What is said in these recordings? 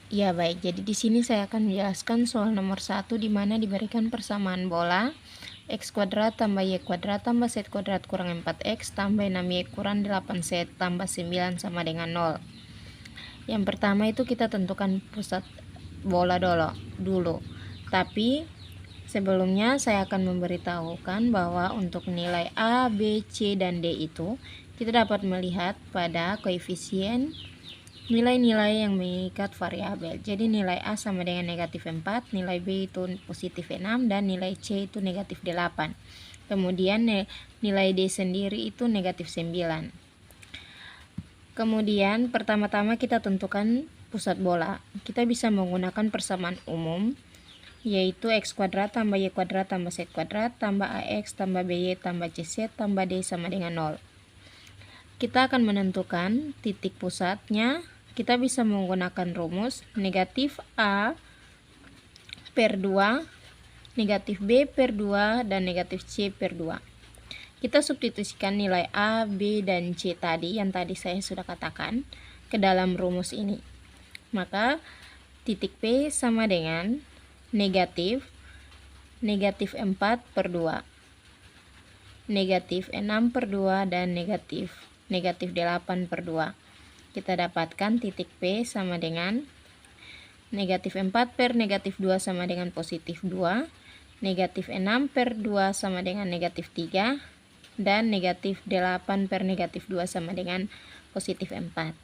Ya baik, jadi di sini saya akan menjelaskan soal nomor 1 di mana diberikan persamaan bola x kuadrat tambah y kuadrat tambah z kuadrat kurang 4x tambah 6y kurang 8z tambah 9 sama dengan 0. Yang pertama itu kita tentukan pusat bola dulu. Tapi sebelumnya saya akan memberitahukan bahwa untuk nilai A, B, C, dan D itu kita dapat melihat pada koefisien nilai-nilai yang mengikat variabel. Jadi nilai A sama dengan negatif 4, nilai B itu positif 6, dan nilai C itu negatif 8. Kemudian nilai D sendiri itu negatif 9. Kemudian pertama-tama kita tentukan pusat bola. Kita bisa menggunakan persamaan umum, yaitu x kuadrat tambah y kuadrat tambah z kuadrat tambah ax tambah by tambah cz tambah d sama dengan 0. Kita akan menentukan titik pusatnya. Kita bisa menggunakan rumus negatif A per 2, negatif B per 2, dan negatif C per 2. Kita substitusikan nilai A, B, dan C tadi yang tadi saya sudah katakan ke dalam rumus ini. Maka titik P sama dengan negatif 4 per 2, negatif 6 per 2, dan negatif 8 per 2. Kita dapatkan titik P sama dengan negatif 4 per negatif 2 sama dengan positif 2, negatif 6 per 2 sama dengan negatif 3, dan negatif 8 per negatif 2 sama dengan positif 4.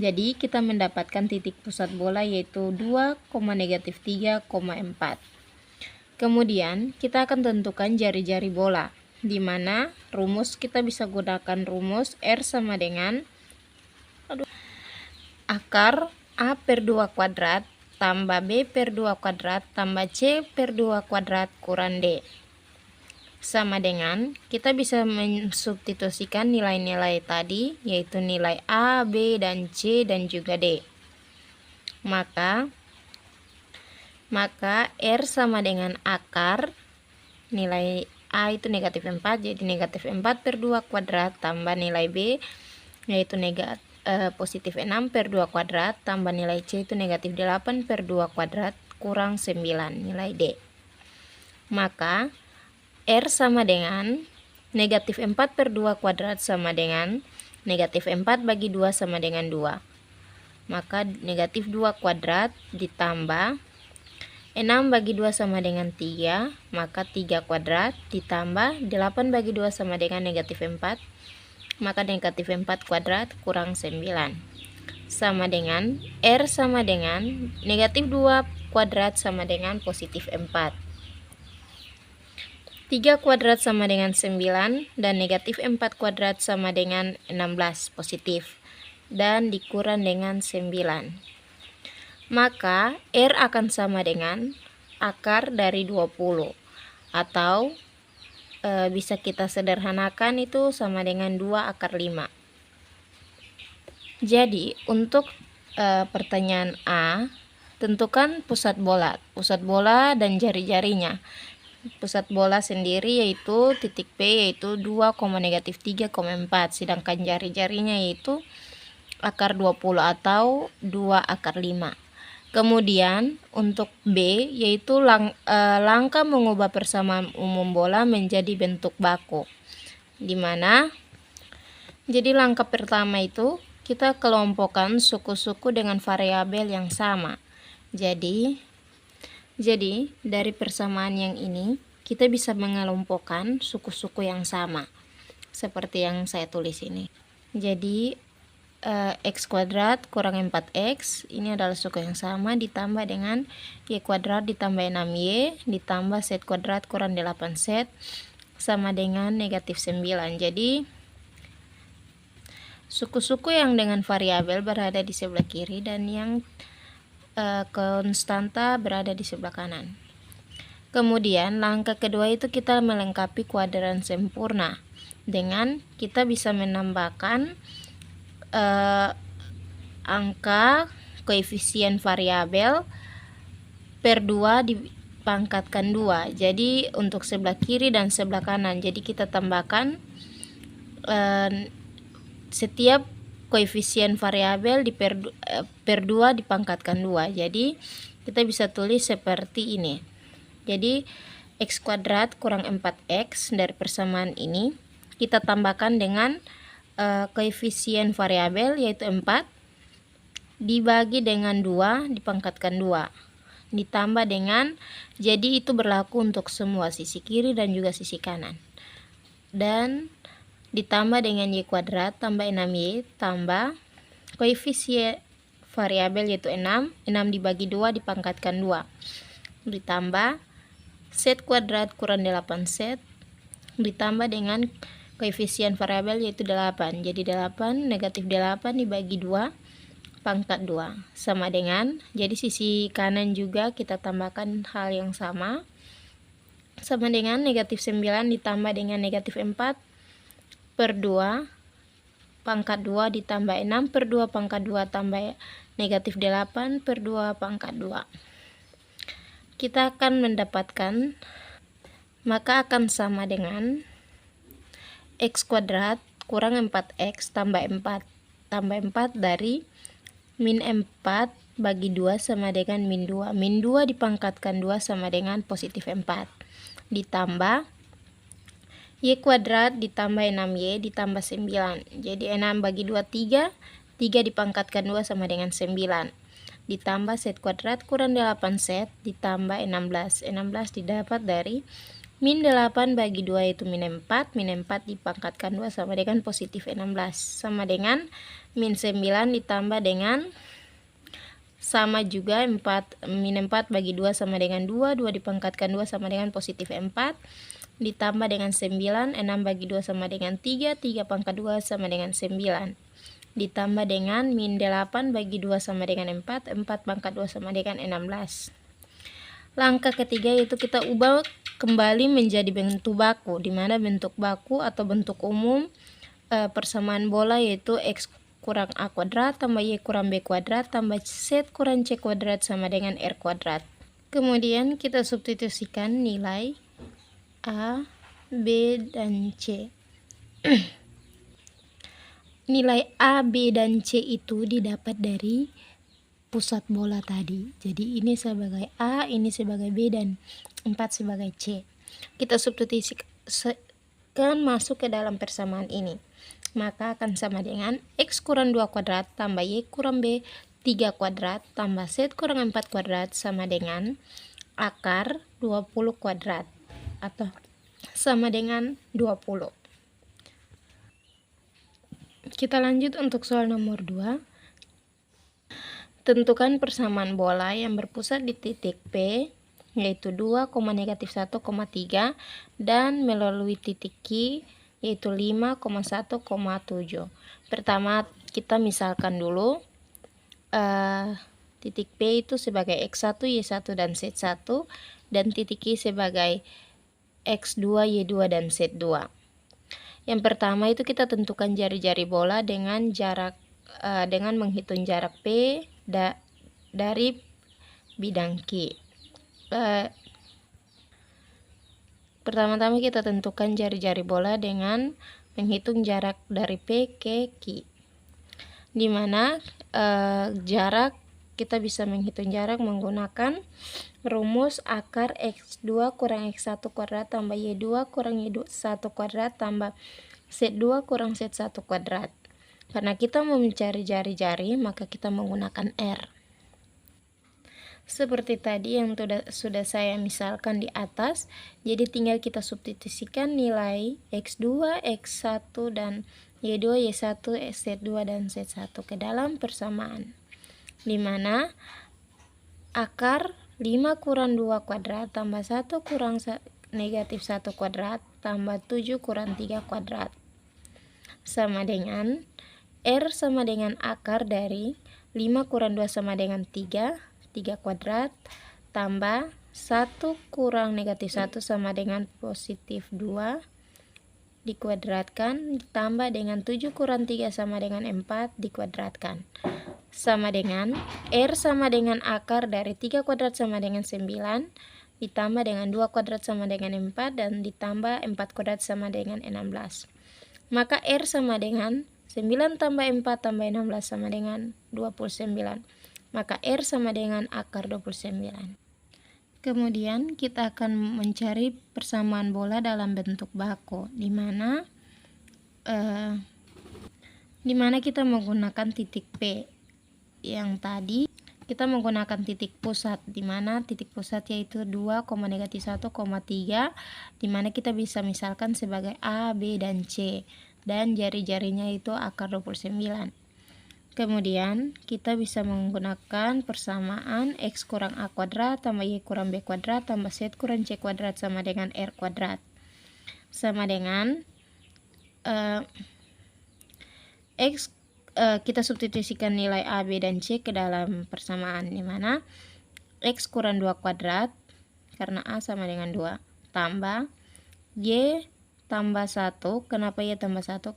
Jadi kita mendapatkan titik pusat bola yaitu 2, negatif 3, 4. Kemudian kita akan tentukan jari-jari bola, di mana rumus kita bisa gunakan rumus R sama dengan akar A per 2 kuadrat tambah B per 2 kuadrat tambah C per 2 kuadrat kurang D. Sama dengan, kita bisa mensubstitusikan nilai-nilai tadi, yaitu nilai A, B, dan C, dan juga D. Maka R sama dengan akar, nilai A itu negatif 4, jadi negatif 4 per 2 kuadrat tambah nilai B, yaitu positif 6 per 2 kuadrat tambah nilai C itu negatif 8 per 2 kuadrat kurang 9 nilai D. Maka R sama dengan negatif 4 per 2 kuadrat sama dengan negatif 4 bagi 2 sama dengan 2. Maka negatif 2 kuadrat ditambah 6 bagi 2 sama dengan 3, maka 3 kuadrat ditambah 8 bagi 2 sama dengan negatif 4, maka negatif 4 kuadrat kurang 9. Sama dengan R sama dengan negatif 2 kuadrat sama dengan positif 4. 3 kuadrat sama dengan 9, dan negatif 4 kuadrat sama dengan 16 positif, dan dikurang dengan 9. Maka R akan sama dengan akar dari 20, atau bisa kita sederhanakan itu sama dengan 2 akar 5. Jadi untuk pertanyaan A, tentukan pusat bola dan jari-jarinya. Pusat bola sendiri yaitu titik P yaitu 2, negatif 3, 4, sedangkan jari-jarinya yaitu akar 20 atau 2 akar 5. Kemudian untuk B yaitu langkah mengubah persamaan umum bola menjadi bentuk baku, dimana jadi langkah pertama itu kita kelompokkan suku-suku dengan variabel yang sama. Jadi dari persamaan yang ini kita bisa mengelompokkan suku-suku yang sama seperti yang saya tulis ini. Jadi x kuadrat kurang 4x ini adalah suku yang sama ditambah dengan y kuadrat ditambah 6y ditambah z kuadrat kurang 8z sama dengan negatif 9. Jadi suku-suku yang dengan variabel berada di sebelah kiri dan yang konstanta berada di sebelah kanan. Kemudian langkah kedua itu kita melengkapi kuadran sempurna dengan kita bisa menambahkan angka koefisien variabel per 2 dipangkatkan 2. Jadi untuk sebelah kiri dan sebelah kanan, jadi kita tambahkan setiap koefisien variabel per 2 dipangkatkan 2. Jadi kita bisa tulis seperti ini. Jadi x kuadrat kurang 4x dari persamaan ini kita tambahkan dengan koefisien variabel yaitu 4 dibagi dengan 2 dipangkatkan 2 ditambah dengan, jadi itu berlaku untuk semua sisi kiri dan juga sisi kanan, dan ditambah dengan y kuadrat tambah 6y tambah koefisien variabel yaitu 6 dibagi 2 dipangkatkan 2 ditambah z kuadrat kurang 8z ditambah dengan koefisien variabel yaitu 8. Jadi 8 negatif 8 dibagi 2 pangkat 2 sama dengan, jadi sisi kanan juga kita tambahkan hal yang sama dengan negatif 9 ditambah dengan negatif 4 per 2 pangkat 2 ditambah 6 per 2 pangkat 2 tambah negatif 8 per 2 pangkat 2. Kita akan mendapatkan, maka akan sama dengan x kuadrat kurang 4x tambah 4 dari min 4 bagi 2 sama dengan min 2. Min 2 dipangkatkan 2 sama dengan positif 4 ditambah y kuadrat ditambah 6y ditambah 9. Jadi 6 bagi 2 3 dipangkatkan 2 sama dengan 9 ditambah z kuadrat kurang 8z ditambah 16 didapat dari min 8 bagi 2 itu min 4 dipangkatkan 2 sama dengan positif 16 sama dengan min 9 ditambah dengan sama juga min 4 bagi 2 sama dengan 2 dipangkatkan 2 sama dengan positif 4 ditambah dengan 9 6 bagi 2 sama dengan 3 pangkat 2 sama dengan 9 ditambah dengan min 8 bagi 2 sama dengan 4 pangkat 2 sama dengan 16. Langkah ketiga yaitu kita ubah kembali menjadi bentuk baku, di mana bentuk baku atau bentuk umum persamaan bola yaitu x kurang a kuadrat tambah y kurang b kuadrat tambah z kurang c kuadrat sama dengan r kuadrat. Kemudian kita substitusikan nilai a, b, dan c. Nilai A, B, dan C itu didapat dari pusat bola tadi. Jadi ini sebagai A, ini sebagai B, dan 4 sebagai C. Kita substitusikan masuk ke dalam persamaan ini. Maka akan sama dengan x kurang 2 kuadrat tambah y kurang b 3 kuadrat tambah z kurang 4 kuadrat sama dengan akar 20 kuadrat atau sama dengan 20. Kita lanjut untuk soal nomor 2. Tentukan persamaan bola yang berpusat di titik P yaitu 2, negatif 1, 3 dan melalui titik Q yaitu 5, 1, 7. Pertama kita misalkan dulu titik P itu sebagai x1, y1, dan z1 dan titik Q sebagai x2, y2, dan z2. Yang pertama itu kita tentukan jari-jari bola dengan dengan menghitung jarak P dari bidang Q. Pertama-tama kita tentukan jari-jari bola dengan menghitung jarak dari P ke Q. Di mana jarak kita bisa menghitung jarak menggunakan rumus akar x2 kurang x1 kuadrat tambah y2 kurang y1 kuadrat tambah z2 kurang z1 kuadrat. Karena kita mau mencari jari-jari, maka kita menggunakan R. Seperti tadi yang sudah saya misalkan di atas, jadi tinggal kita substitusikan nilai x2, x1, dan y2, y1, z2, dan z1 ke dalam persamaan. Di mana akar 5 kurang 2 kuadrat tambah 1 kurang negatif 1 kuadrat tambah 7 kurang 3 kuadrat sama dengan R sama dengan akar dari 5 kurang 2 sama dengan 3 kuadrat tambah 1 kurang negatif 1 sama dengan positif 2 dikuadratkan ditambah dengan 7 kurang 3 sama dengan 4 dikuadratkan sama dengan R sama dengan akar dari 3 kuadrat sama dengan 9 ditambah dengan 2 kuadrat sama dengan 4 dan ditambah 4 kuadrat sama dengan 16. Maka R sama dengan 9 9 tambah 4 tambah 16 sama dengan 29. Maka R sama dengan akar 29. Kemudian kita akan mencari persamaan bola dalam bentuk bako, di mana kita menggunakan titik P. Yang tadi kita menggunakan titik pusat, di mana titik pusat yaitu 2, negatif 1, 3, di mana kita bisa misalkan sebagai A, B, dan C, dan jari-jarinya itu akar 29. Kemudian kita bisa menggunakan persamaan X kurang A kuadrat tambah Y kurang B kuadrat tambah Z kurang C kuadrat sama dengan R kuadrat, sama dengan X, kita substitusikan nilai A, B, dan C ke dalam persamaan, di mana X kurang 2 kuadrat karena A sama dengan 2 tambah Y tambah 1. Kenapa Y tambah 1?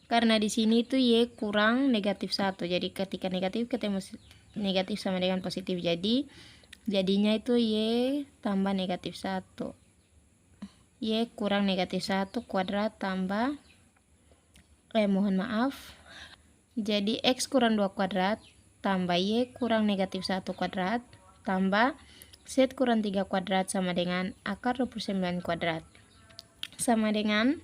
Karena di sini itu Y kurang negatif 1. Jadi ketika negatif ketemu negatif sama dengan positif. Jadinya itu Y tambah negatif 1. Y kurang negatif 1 kuadrat tambah jadi X kurang 2 kuadrat tambah Y kurang negatif 1 kuadrat tambah Z kurang 3 kuadrat sama dengan akar 29 kuadrat, sama dengan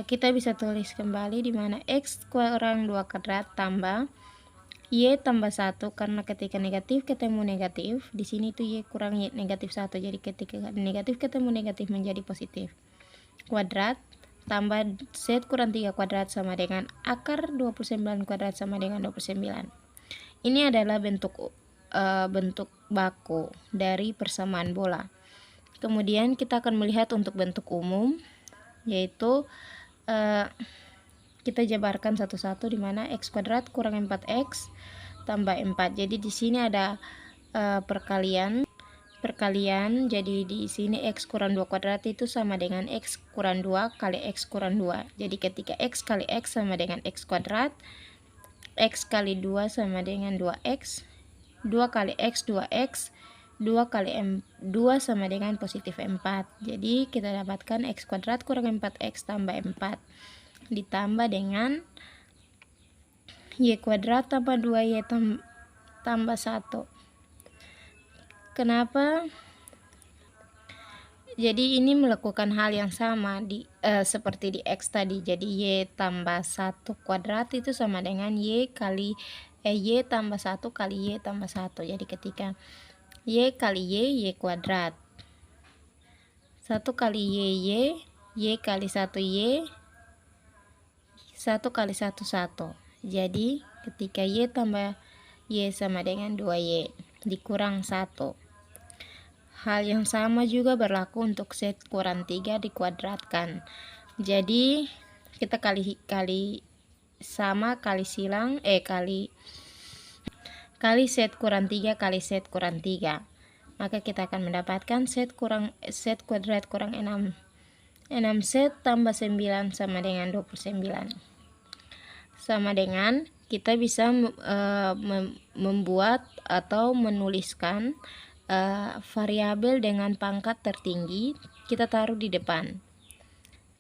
kita bisa tulis kembali di mana X kurang 2 kuadrat tambah Y tambah 1, karena ketika negatif ketemu negatif, di sini tuh Y kurang negatif 1, jadi ketika negatif ketemu negatif menjadi positif, kuadrat tambah Z kurang 3 kuadrat sama dengan akar 29 kuadrat sama dengan 29. Ini adalah bentuk baku dari persamaan bola. Kemudian kita akan melihat untuk bentuk umum, yaitu kita jabarkan satu-satu, di mana X kuadrat kurang 4X tambah 4. Jadi di sini ada perkalian, jadi di sini X kurang 2 kuadrat itu sama dengan X kurang 2 kali X kurang 2. Jadi ketika X kali X sama dengan X kuadrat, X kali 2 sama dengan 2X, 2 kali X 2X, 2 kali 2 sama dengan positif 4. Jadi kita dapatkan X kuadrat kurang 4X tambah 4 ditambah dengan Y kuadrat tambah 2Y tambah 1. Kenapa? Jadi ini melakukan hal yang sama seperti di X tadi. Jadi Y tambah 1 kuadrat itu sama dengan Y tambah 1 kali Y tambah 1. Jadi ketika Y kali Y kuadrat, 1 kali Y kali 1 Y, 1 kali 1 1. Jadi ketika Y tambah Y sama dengan 2Y dikurang 1. Hal yang sama juga berlaku untuk Z kurang 3 dikuadratkan. Jadi kita kali Z kurang 3 kali Z kurang 3. Maka kita akan mendapatkan Z kuadrat kurang 6Z tambah 9 sama dengan 29. Sama dengan kita bisa membuat atau menuliskan variabel dengan pangkat tertinggi kita taruh di depan,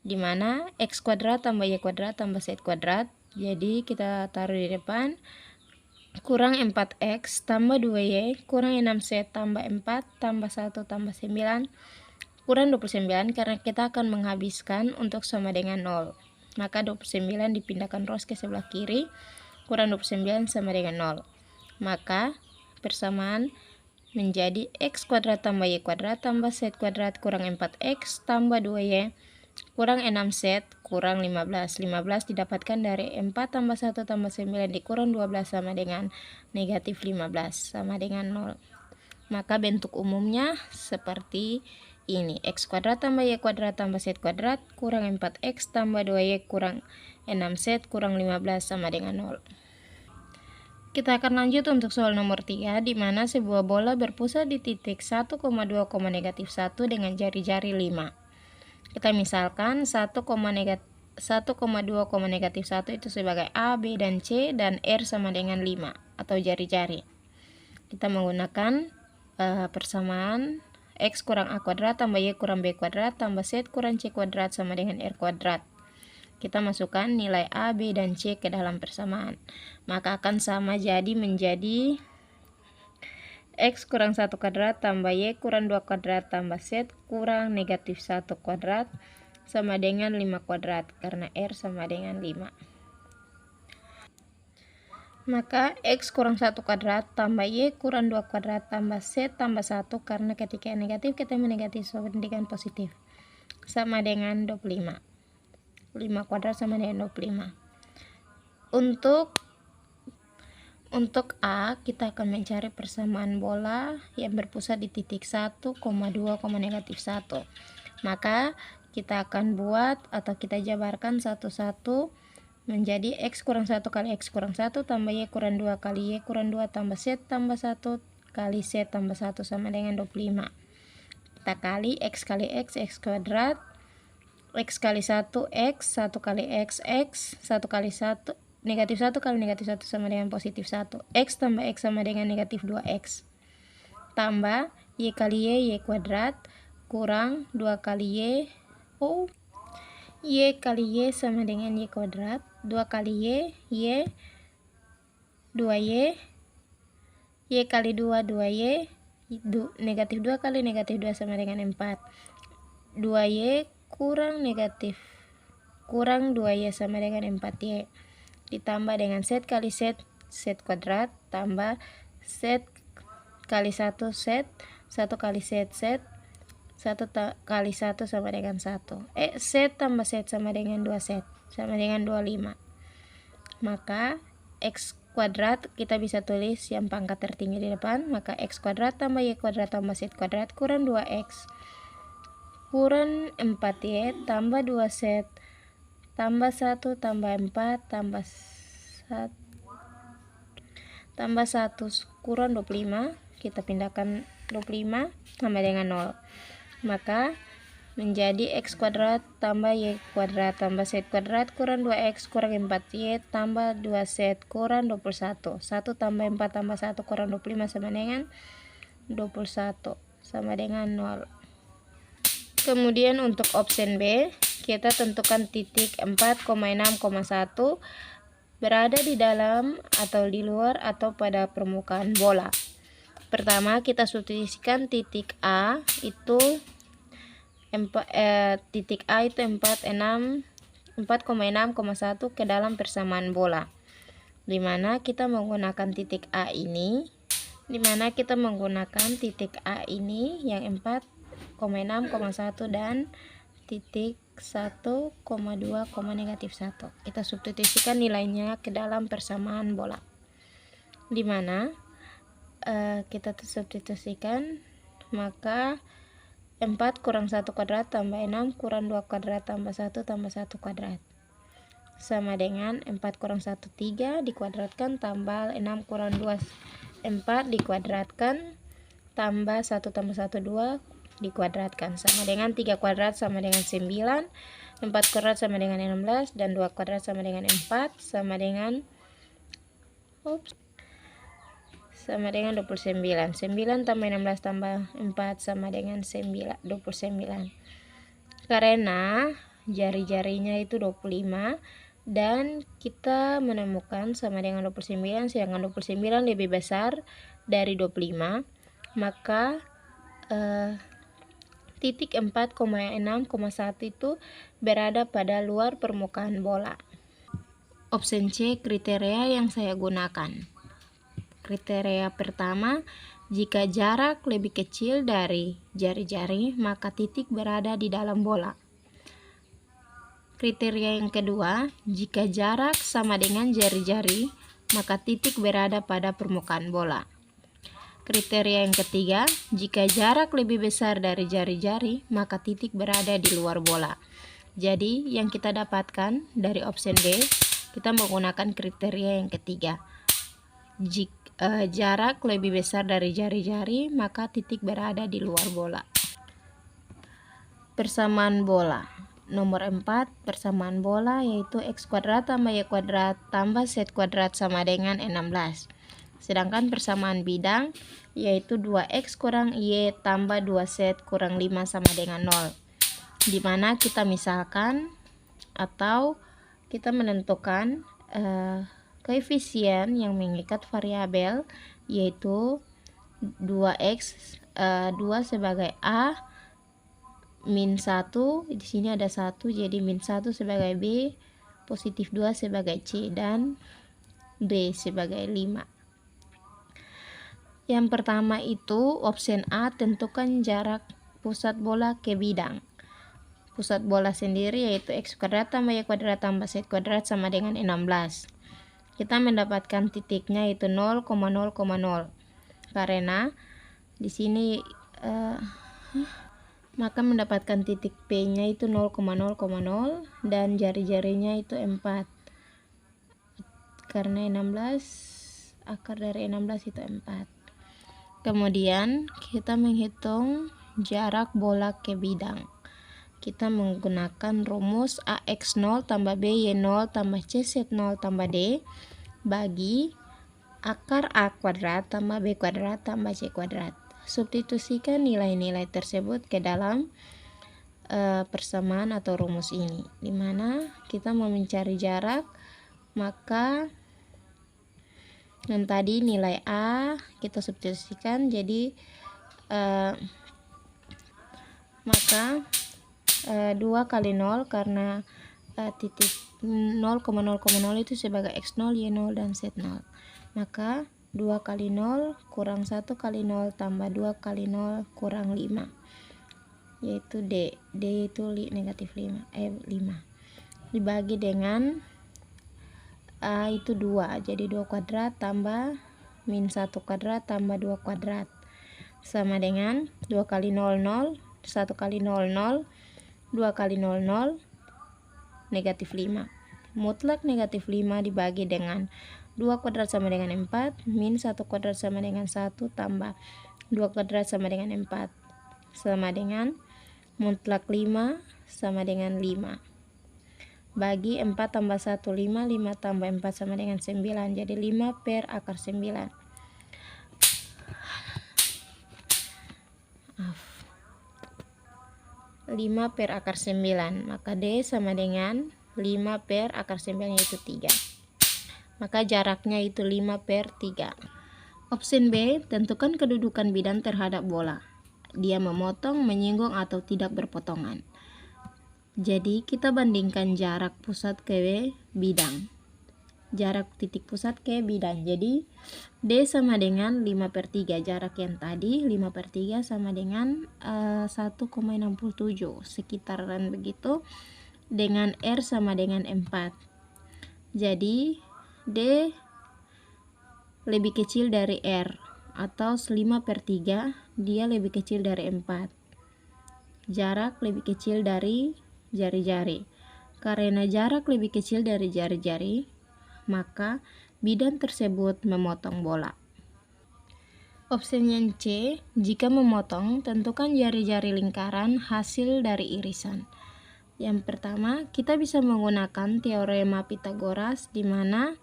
dimana X kuadrat tambah Y kuadrat tambah Z kuadrat. Jadi kita taruh di depan kurang 4X tambah 2Y kurang 6Z tambah 4 tambah 1 tambah 9 kurang 29, karena kita akan menghabiskan untuk sama dengan 0. Maka 29 dipindahkan rows ke sebelah kiri, kurang 29 sama dengan 0. Maka persamaan menjadi X kuadrat tambah Y kuadrat tambah Z kuadrat kurang 4X tambah 2Y kurang 6Z kurang 15. 15 didapatkan dari 4 tambah 1 tambah 9 dikurang 12 sama dengan negatif 15 sama dengan 0. Maka bentuk umumnya seperti ini. X kuadrat tambah Y kuadrat tambah Z kuadrat kurang 4X tambah 2Y kurang 6Z kurang 15 sama dengan 0. Kita akan lanjut untuk soal nomor 3, di mana sebuah bola berpusat di titik 1,2, negatif 1 dengan jari-jari 5. Kita misalkan 1,2, negatif 1 itu sebagai A, B, dan C, dan R sama dengan 5 atau jari-jari. Kita menggunakan persamaan X kurang A kuadrat tambah Y kurang B kuadrat tambah Z kurang C kuadrat sama dengan R kuadrat. kita masukkan nilai A, B, dan C ke dalam persamaan. Maka akan sama, jadi menjadi X kurang 1 kuadrat tambah Y kurang 2 kuadrat tambah Z kurang negatif 1 kuadrat sama dengan 5 kuadrat, karena R sama dengan 5. Maka X kurang 1 kuadrat tambah Y kurang 2 kuadrat tambah Z tambah 1, karena ketika negatif ketemu negatif sama dengan positif, sama dengan 25. 5 kuadrat sama dengan 25. Untuk A, kita akan mencari persamaan bola yang berpusat di titik 1, 2, negatif 1. Maka kita akan buat atau kita jabarkan satu-satu menjadi X kurang 1 kali X kurang 1 tambah Y kurang 2 kali Y kurang 2 tambah Z tambah 1 kali Z tambah 1 sama dengan 25. Kita kali X kali X kuadrat, X kali 1 X, 1 kali X 1 kali 1, negatif 1 kali negatif 1 sama dengan positif 1. X tambah X sama dengan negatif 2X. Tambah Y kali Y kuadrat kurang 2 kali Y kali Y sama dengan Y kuadrat, 2 kali Y, 2Y, Y kali 2, 2Y, negatif 2 kali negatif 2 sama dengan 4. 2Y kurang 2Y sama dengan 4Y. Ditambah dengan Z kali Z kuadrat, tambah Z kali 1 Z, 1 kali Z, 1 kali 1 sama dengan 1. Z tambah Z sama dengan 2Z, sama dengan 25. Maka X kuadrat kita bisa tulis yang pangkat tertinggi di depan. Maka X kuadrat tambah Y kuadrat tambah Z kuadrat kurang 2X kurang 4Y tambah 2Z tambah 1 tambah 4 tambah 1 kurang 25. Kita pindahkan 25 sama dengan 0. Maka menjadi X kuadrat tambah Y kuadrat tambah Z kuadrat kurang 2X kurang 4Y tambah 2Z kurang 21. 1 tambah 4 tambah 1 kurang 25 sama dengan 21, sama dengan 0. Kemudian untuk option B, kita tentukan titik 4,6,1 berada di dalam atau di luar atau pada permukaan bola. Pertama, kita substitusikan titik A itu titik A itu 4,6,1 ke dalam persamaan bola, dimana kita menggunakan titik A ini, yang 4,6,1 dan titik 1,2, negatif 1. Kita substitusikan nilainya ke dalam persamaan bola, dimana kita substitusikan, maka 4 kurang 1 kuadrat tambah 6 kurang 2 kuadrat tambah 1 tambah 1 kuadrat sama dengan 4 kurang 1 3 dikuadratkan tambah 6 kurang 2 4 dikuadratkan tambah 1 tambah 1 2 dikuadratkan sama dengan 3 kuadrat sama dengan 9, 4 kuadrat sama dengan 16, dan 2 kuadrat sama dengan 4 sama dengan 29. 9 tambah 16 tambah 4 sama dengan 29. Karena jari-jarinya itu 25 dan kita menemukan sama dengan 29, sedangkan 29 lebih besar dari 25, maka titik 4,6,1 itu berada pada luar permukaan bola. Option C kriteria yang saya gunakan. Kriteria pertama, jika jarak lebih kecil dari jari-jari, maka titik berada di dalam bola. Kriteria yang kedua, jika jarak sama dengan jari-jari, maka titik berada pada permukaan bola. Kriteria yang ketiga, jika jarak lebih besar dari jari-jari, maka titik berada di luar bola. Jadi, yang kita dapatkan dari option B, kita menggunakan kriteria yang ketiga. Jika jarak lebih besar dari jari-jari, maka titik berada di luar bola. Persamaan bola. Nomor 4, persamaan bola yaitu X kuadrat tambah Y kuadrat tambah Z kuadrat sama dengan 16. Sedangkan persamaan bidang yaitu 2X kurang Y tambah 2Z kurang 5 sama dengan 0. Dimana kita misalkan atau kita menentukan koefisien yang mengikat variabel, yaitu 2x, 2 sebagai A, min 1, di sini ada 1, jadi min 1 sebagai B, positif 2 sebagai C, dan D sebagai 5. Yang pertama itu option A, tentukan jarak pusat bola ke bidang. Pusat bola sendiri yaitu x kuadrat tambah y kuadrat tambah z kuadrat sama dengan 16. Kita mendapatkan titiknya itu 0,0,0 karena di sini maka mendapatkan titik P-nya itu 0,0,0 dan jari-jarinya itu 4. Karena 16, akar dari 16 itu 4. Kemudian kita menghitung jarak bola ke bidang. Kita menggunakan rumus AX0 tambah BY0 tambah CZ0 tambah D bagi akar A kuadrat tambah B kuadrat tambah C kuadrat. Substitusikan nilai-nilai tersebut ke dalam persamaan atau rumus ini, dimana kita mau mencari jarak, maka yang tadi nilai A kita substitusikan, jadi maka 2 kali 0 karena titik 0,0,0 itu sebagai x0, y0, dan z0, maka 2 kali 0 kurang 1 kali 0 tambah 2 kali 0 kurang 5, yaitu D. D itu negatif 5, 5 dibagi dengan A itu 2, jadi 2 kuadrat tambah min 1 kuadrat tambah 2 kuadrat sama dengan 2 kali 0, 0, 1 kali 0, 0, 2 kali 0, 0, negatif 5. Mutlak negatif 5 dibagi dengan 2 kuadrat sama dengan 4, min 1 kuadrat sama dengan 1, tambah 2 kuadrat sama dengan 4, sama dengan mutlak 5 sama dengan 5. Bagi 4 tambah 1, 5, 5 tambah 4 sama dengan 9, jadi 5 per akar 9. 5 per akar 9, maka D sama dengan 5 per akar 9 yaitu 3. Maka jaraknya itu 5 per 3. Option B, tentukan kedudukan bidang terhadap bola. Dia memotong, menyinggung, atau tidak berpotongan. Jadi kita bandingkan jarak pusat ke bidang. Jarak titik pusat ke bidang. Jadi D sama dengan 5 per 3. Jarak yang tadi 5 per 3 sama dengan 1,67. Sekitaran begitu. Dengan R sama dengan 4. Jadi D lebih kecil dari R. Atau 5 per 3 dia lebih kecil dari 4. Jarak lebih kecil dari jari-jari. Karena jarak lebih kecil dari jari-jari, maka bidang tersebut memotong bola. Opsi yang C, jika memotong, tentukan jari-jari lingkaran hasil dari irisan. Yang pertama, kita bisa menggunakan teorema Pythagoras, di mana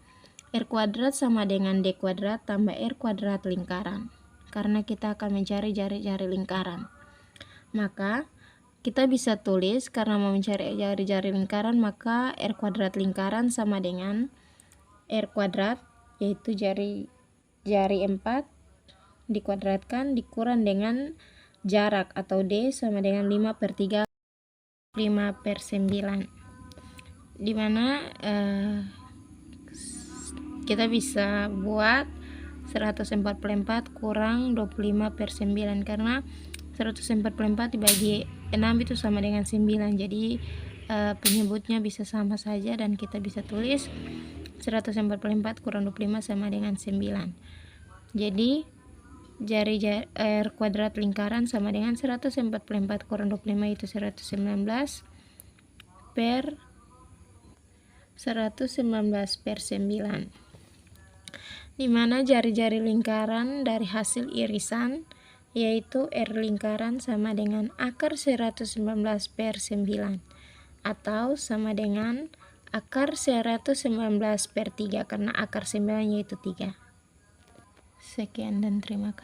R kuadrat sama dengan D kuadrat tambah R kuadrat lingkaran. Karena kita akan mencari jari-jari lingkaran, maka kita bisa tulis karena mau mencari jari-jari lingkaran, maka R kuadrat lingkaran sama dengan R kuadrat, yaitu jari 4 dikuadratkan dikurang dengan jarak atau D sama dengan 5 per 3, 5 per 9, dimana kita bisa buat 144 kurang 25 per 9, karena 144 dibagi 6 itu sama dengan 9, jadi penyebutnya bisa sama saja dan kita bisa tulis 144 kurang 25 sama dengan 9. Jadi jari R kuadrat lingkaran sama dengan 144 kurang 25 itu 119 per 119 per 9, dimana jari-jari lingkaran dari hasil irisan yaitu R lingkaran sama dengan akar 119 per 9 atau sama dengan akar 119 per 3 karena akar 9 yaitu 3. Sekian dan terima kasih.